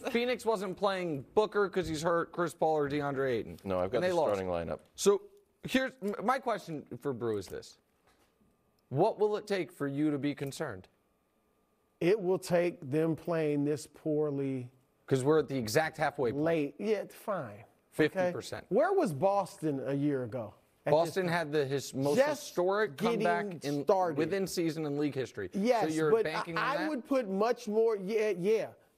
Phoenix wasn't playing Booker because he's hurt, Chris Paul or DeAndre Ayton. No, I've got the starting lineup. So here's my question for Brew is this. What will it take for you to be concerned? It will take them playing this poorly. Because we're at the exact halfway point. Late. Yeah, it's fine. 50%. Okay? Where was Boston a year ago? Boston had his most historic comeback within season in league history. Yes, so you're but banking on I that? would put much more,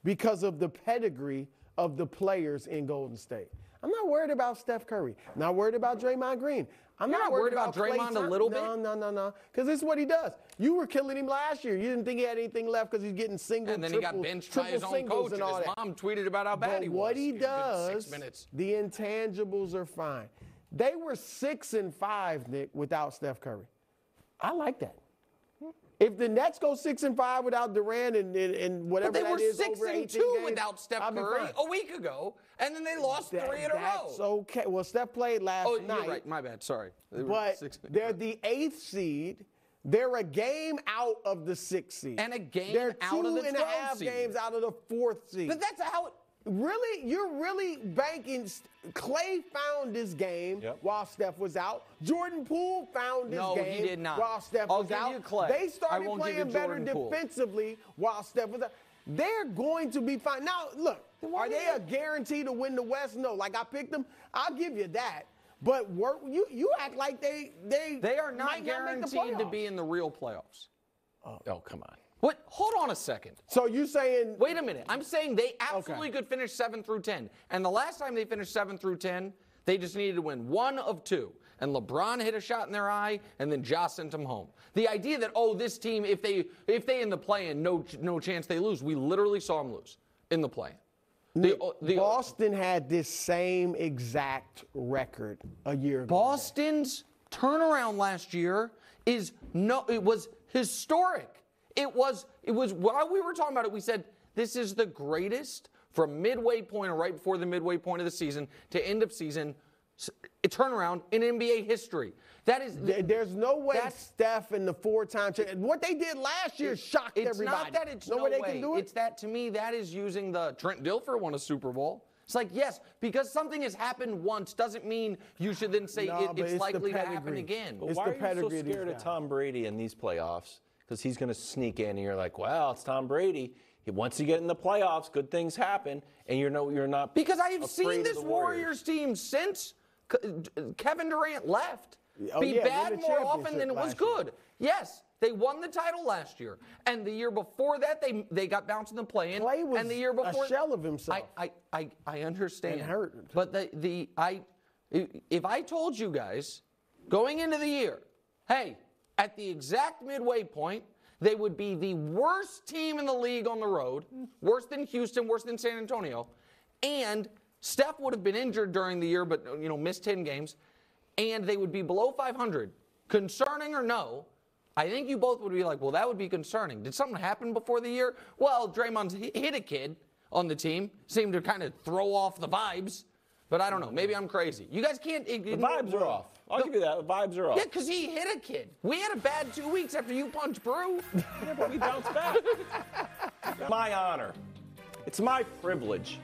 because of the pedigree of the players in Golden State. I'm not worried about Steph Curry. Not worried about Draymond Green. I'm You're not worried about Draymond a little bit? No. Because this is what he does. You were killing him last year. You didn't think he had anything left because he's getting single, and then triple, he got benched by his own coach, and his mom tweeted about how bad he was. What he does, the intangibles are fine. They were 6-5, Nick, without Steph Curry. I like that. If the Nets go 6-5 without Durant and whatever that is, they were 6-2 without Steph Curry a week ago, and then they lost 3 in a row. That's okay. Well, Steph played last night. Oh, you're right. My bad. Sorry. But they're the 8th seed. They're a game out of the 6th seed. And a game out of the 12th seed. They're 2.5 games out of the 4th seed. But that's how it... Really? You're really banking. Clay found this game while Steph was out. Jordan Poole found this game he did not. while Steph was out. You Clay. They started playing better defensively while Steph was out. They're going to be fine. Now, look, are they a guarantee to win the West? No. Like I picked them, I'll give you that. But you act like they are not guaranteed to be in the real playoffs. Oh, come on. What? Hold on a second. So you're saying... Wait a minute. I'm saying they absolutely could finish 7 through 10. And the last time they finished 7 through 10, they just needed to win 1 of 2. And LeBron hit a shot in their eye, and then Ja sent them home. The idea that, this team, if they in the play-in, no chance they lose, we literally saw them lose in the play-in. Boston had this same exact record a year ago. Boston's turnaround last year it was historic. It was while we were talking about it, we said this is the greatest from midway point or right before the midway point of the season to end of season turnaround in NBA history. That is, there's no way Steph and the 4-time champion. What they did last year shocked everybody. It's not that it's no way they can do it. It's that, to me, that is using the Trent Dilfer won a Super Bowl. It's like, yes, because something has happened once doesn't mean you should then say it's likely to happen again. But why are you so scared of Tom Brady in these playoffs? Because he's going to sneak in, and you're like, well, it's Tom Brady. Once you get in the playoffs, good things happen, and you're not. Because I have seen this Warriors team since Kevin Durant left be bad more often than it was good. Yes, they won the title last year, and the year before that they got bounced in the play-in. Clay was and the year before, a shell of himself. I understand. And hurt. But if I told you guys going into the year, hey, at the exact midway point, they would be the worst team in the league on the road, worse than Houston, worse than San Antonio, and Steph would have been injured during the year but missed 10 games, and they would be below 500. Concerning or no, I think you both would be like, well, that would be concerning. Did something happen before the year? Well, Draymond's hit a kid on the team, seemed to kind of throw off the vibes. But I don't know. Maybe I'm crazy. You guys can't. The vibes are off. I'll give you that. The vibes are off. Yeah, because he hit a kid. We had a bad 2 weeks after you punched Brew. Yeah, but we bounced back. My honor. It's my privilege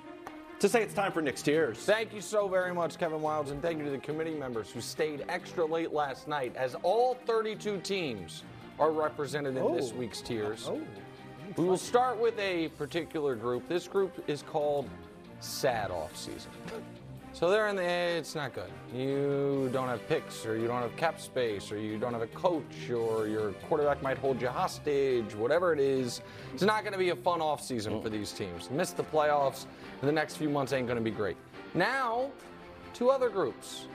to say it's time for Nick's Tears. Thank you so very much, Kevin Wilds, and thank you to the committee members who stayed extra late last night, as all 32 teams are represented in this week's Tears. We will start with a particular group. This group is called Sad Off Season. So they're in the, it's not good. You don't have picks, or you don't have cap space, or you don't have a coach, or your quarterback might hold you hostage, whatever it is. It's not going to be a fun offseason for these teams. Miss the playoffs, and the next few months ain't going to be great. Now, 2 other groups,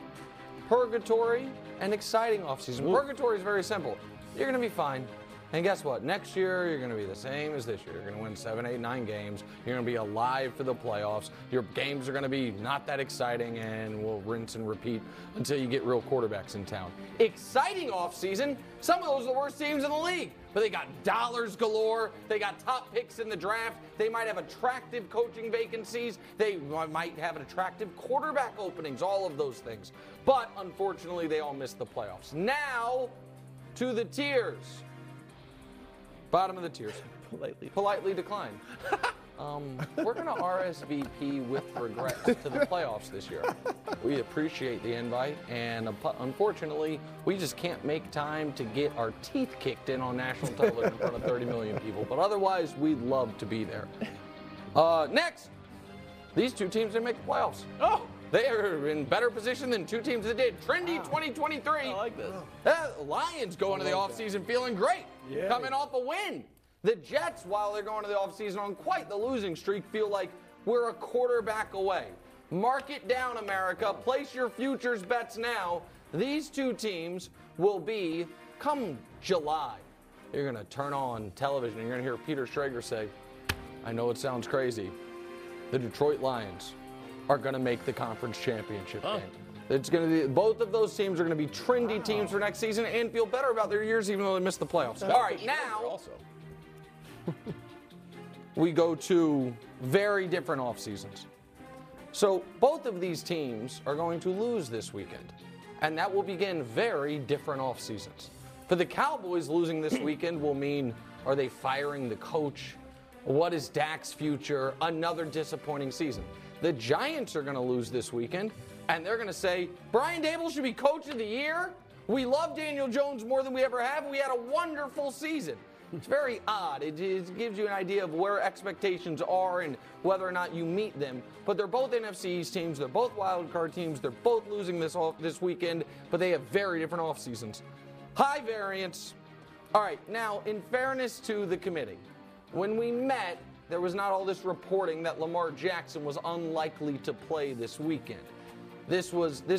Purgatory and Exciting Offseason. Purgatory is very simple. You're going to be fine. And guess what? Next year, you're going to be the same as this year. You're going to win 7, 8, 9 games. You're going to be alive for the playoffs. Your games are going to be not that exciting, and we'll rinse and repeat until you get real quarterbacks in town. Exciting offseason. Some of those are the worst teams in the league. But they got dollars galore. They got top picks in the draft. They might have attractive coaching vacancies. They might have attractive quarterback openings, all of those things. But unfortunately, they all missed the playoffs. Now, to the tiers. Bottom of the tiers. Politely decline. we're going to RSVP with regrets to the playoffs this year. We appreciate the invite, and unfortunately, we just can't make time to get our teeth kicked in on national television in front of 30 million people. But otherwise, we'd love to be there. Next, these two teams didn't make the playoffs. Oh! They are in better position than two teams that did. Trendy 2023. I like this. Lions go into the offseason feeling great, coming off a win. The Jets, while they're going to the offseason on quite the losing streak, feel like we're a quarterback away. Mark it down, America. Place your futures bets now. These two teams will be, come July, you're going to turn on television and you're going to hear Peter Schrager say, I know it sounds crazy, the Detroit Lions are going to make the conference championship game. It's going to be, both of those teams are going to be trendy teams for next season and feel better about their years even though they missed the playoffs. All right, now we go to very different off seasons. So both of these teams are going to lose this weekend, and that will begin very different off seasons. For the Cowboys, losing this weekend will mean, are they firing the coach? What is Dak's future? Another disappointing season. The Giants are going to lose this weekend, and they're going to say, Brian Daboll should be coach of the year. We love Daniel Jones more than we ever have. We had a wonderful season. It's very odd. It gives you an idea of where expectations are and whether or not you meet them. But they're both NFC East teams. They're both wild card teams. They're both losing this weekend, but they have very different off seasons. High variance. All right, now, in fairness to the committee, when we met, there was not all this reporting that Lamar Jackson was unlikely to play this weekend. This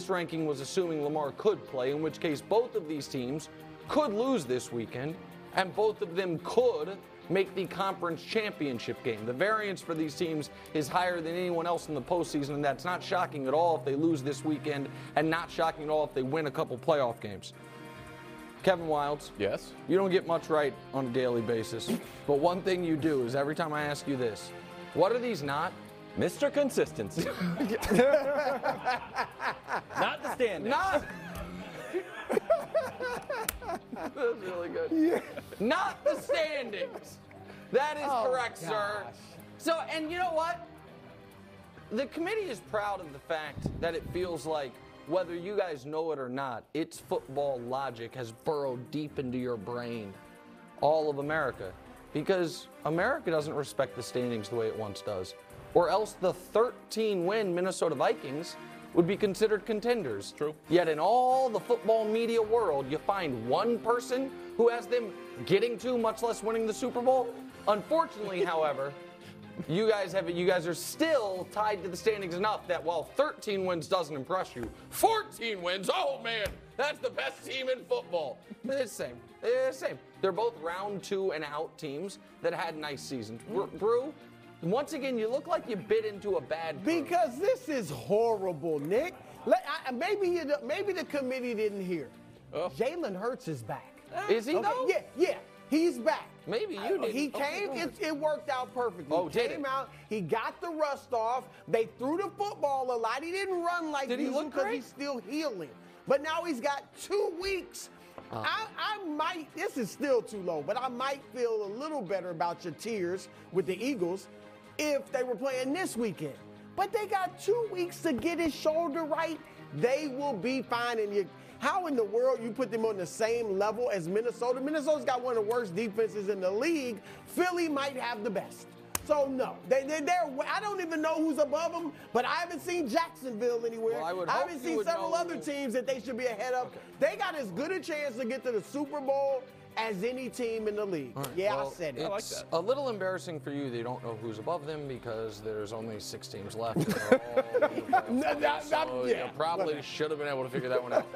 ranking was assuming Lamar could play, in which case both of these teams could lose this weekend, and both of them could make the conference championship game. The variance for these teams is higher than anyone else in the postseason, and that's not shocking at all if they lose this weekend, and not shocking at all if they win a couple playoff games. Kevin Wildes. Yes? You don't get much right on a daily basis, but one thing you do is every time I ask you this, what are these not? Mr. Consistency. Not the standings. Not. That was really good. Yeah. Not the standings. That is correct, sir. So, and you know what? The committee is proud of the fact that it feels like, whether you guys know it or not, its football logic has burrowed deep into your brain, all of America, because America doesn't respect the standings the way it once does, or else the 13-win Minnesota Vikings would be considered contenders. True. Yet in all the football media world, you find one person who has them getting to, much less winning the Super Bowl. Unfortunately, however, you guys are still tied to the standings enough that while 13 wins doesn't impress you, 14 wins, oh man, that's the best team in football. It's the same. It's the same. They're both round 2 and out teams that had nice seasons. Brew, once again, you look like you bit into a bad brew. Because this is horrible, Nick. Maybe the committee didn't hear. Jalen Hurts is back. Is he though? Yeah, he's back. Maybe you did. He came. It worked out perfectly. Oh, he came out. He got the rust off. They threw the football a lot. He didn't run like usual because he's still healing. But now he's got 2 weeks. I might. This is still too low, but I might feel a little better about your tiers with the Eagles if they were playing this weekend. But they got 2 weeks to get his shoulder right. They will be fine. And how in the world you put them on the same level as Minnesota? Minnesota's got one of the worst defenses in the league. Philly might have the best. So, no. I don't even know who's above them, but I haven't seen Jacksonville anywhere. Well, I haven't seen several other teams that they should be ahead of. Okay. They got as good a chance to get to the Super Bowl as any team in the league. Right. Yeah, well, I said it. It's a little embarrassing for you that you don't know who's above them because there's only 6 teams left. You probably should have been able to figure that one out.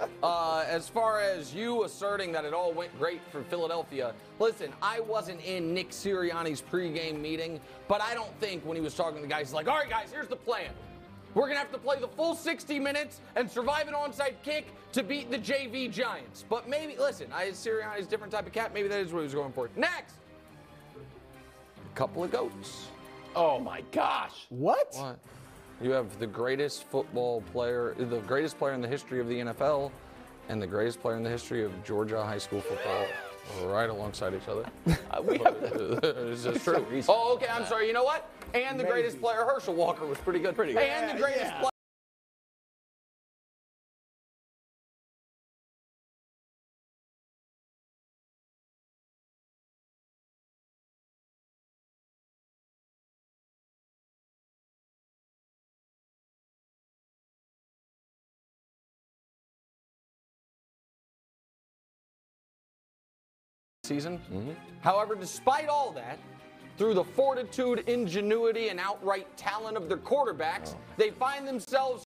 As far as you asserting that it all went great for Philadelphia, listen, I wasn't in Nick Sirianni's pregame meeting, but I don't think when he was talking to the guys, he's like, all right, guys, here's the plan. We're going to have to play the full 60 minutes and survive an onside kick to beat the JV Giants. But maybe, listen, Sirianni's a different type of cat. Maybe that is what he was going for. Next, a couple of goats. Oh, my gosh. What? You have the greatest football player, the greatest player in the history of the NFL, and the greatest player in the history of Georgia high school football. right alongside each other. Is this true? Oh, okay. I'm sorry. You know what? And the greatest player, Herschel Walker, was pretty good. And the greatest player. Season. However, despite all that, through the fortitude, ingenuity, and outright talent of their quarterbacks, they find themselves